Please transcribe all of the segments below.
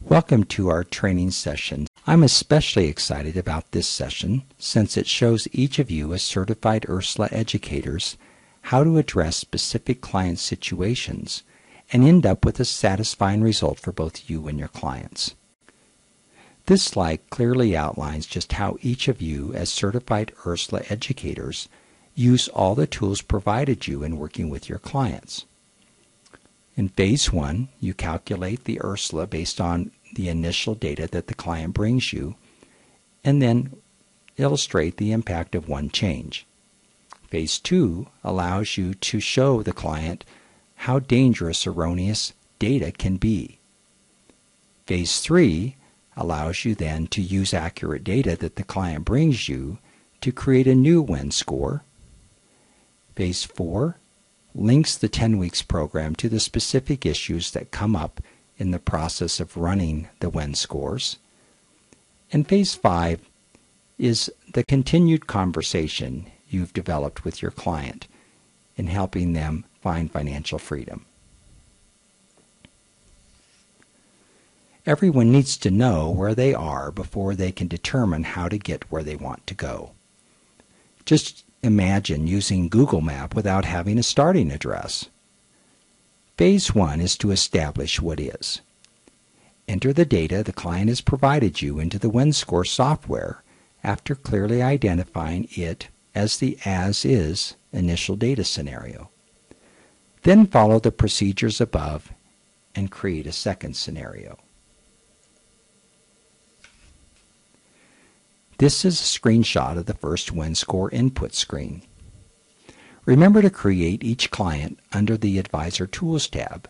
Welcome to our training session. I'm especially excited about this session since it shows each of you as certified URSLA educators how to address specific client situations and end up with a satisfying result for both you and your clients. This slide clearly outlines just how each of you as certified URSLA educators use all the tools provided you in working with your clients. In Phase 1, you calculate the URSLA based on the initial data that the client brings you, and then illustrate the impact of one change. Phase 2 allows you to show the client how dangerous erroneous data can be. Phase 3 allows you then to use accurate data that the client brings you to create a new WEN score. Phase 4 links the 10 weeks program to the specific issues that come up in the process of running the WEN scores. And Phase 5 is the continued conversation you've developed with your client in helping them find financial freedom. Everyone needs to know where they are before they can determine how to get where they want to go. Just imagine using Google Maps without having a starting address. Phase 1 is to establish what is. Enter the data the client has provided you into the WEN score software after clearly identifying it as the as-is initial data scenario. Then follow the procedures above and create a second scenario. This is a screenshot of the first WEN score input screen. Remember to create each client under the Advisor Tools tab,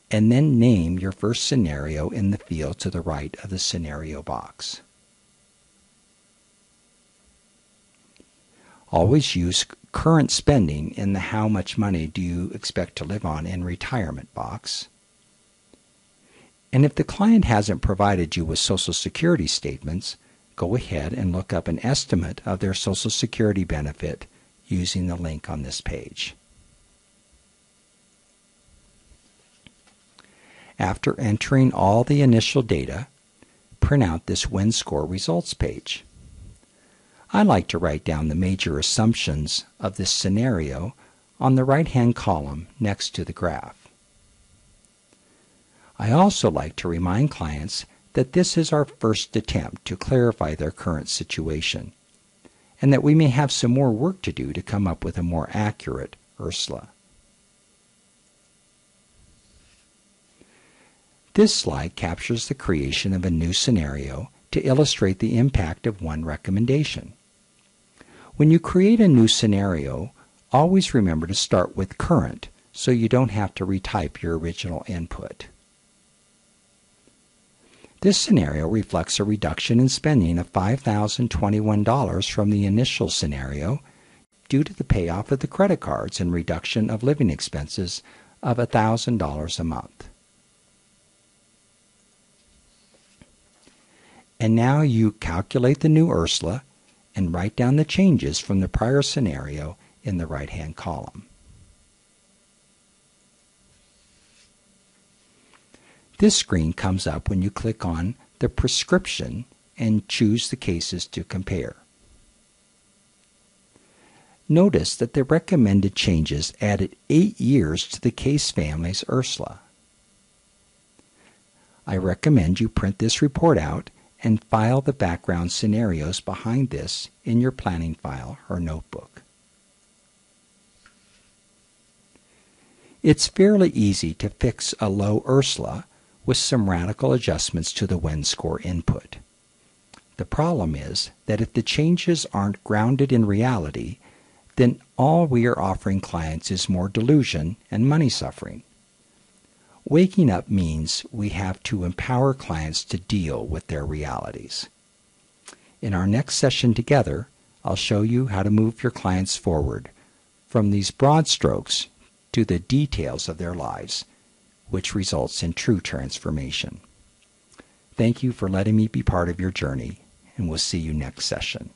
and then name your first scenario in the field to the right of the scenario box. Always use current spending in the how much money do you expect to live on in retirement box. And if the client hasn't provided you with Social Security statements, go ahead and look up an estimate of their Social Security benefit using the link on this page. After entering all the initial data, print out this WEN score results page. I like to write down the major assumptions of this scenario on the right-hand column next to the graph. I also like to remind clients that this is our first attempt to clarify their current situation, and that we may have some more work to do to come up with a more accurate URSLA. This slide captures the creation of a new scenario to illustrate the impact of one recommendation. When you create a new scenario, always remember to start with current so you don't have to retype your original input. This scenario reflects a reduction in spending of $5,021 from the initial scenario due to the payoff of the credit cards and reduction of living expenses of $1,000 a month. And now you calculate the new URSLA and write down the changes from the prior scenario in the right-hand column. This screen comes up when you click on the prescription and choose the cases to compare. Notice that the recommended changes added 8 years to the case family's URSLA. I recommend you print this report out and file the background scenarios behind this in your planning file or notebook. It's fairly easy to fix a low URSLA with some radical adjustments to the WEN score input. The problem is that if the changes aren't grounded in reality, then all we are offering clients is more delusion and money suffering. Waking up means we have to empower clients to deal with their realities. In our next session together, I'll show you how to move your clients forward from these broad strokes to the details of their lives, which results in true transformation. Thank you for letting me be part of your journey, and we'll see you next session.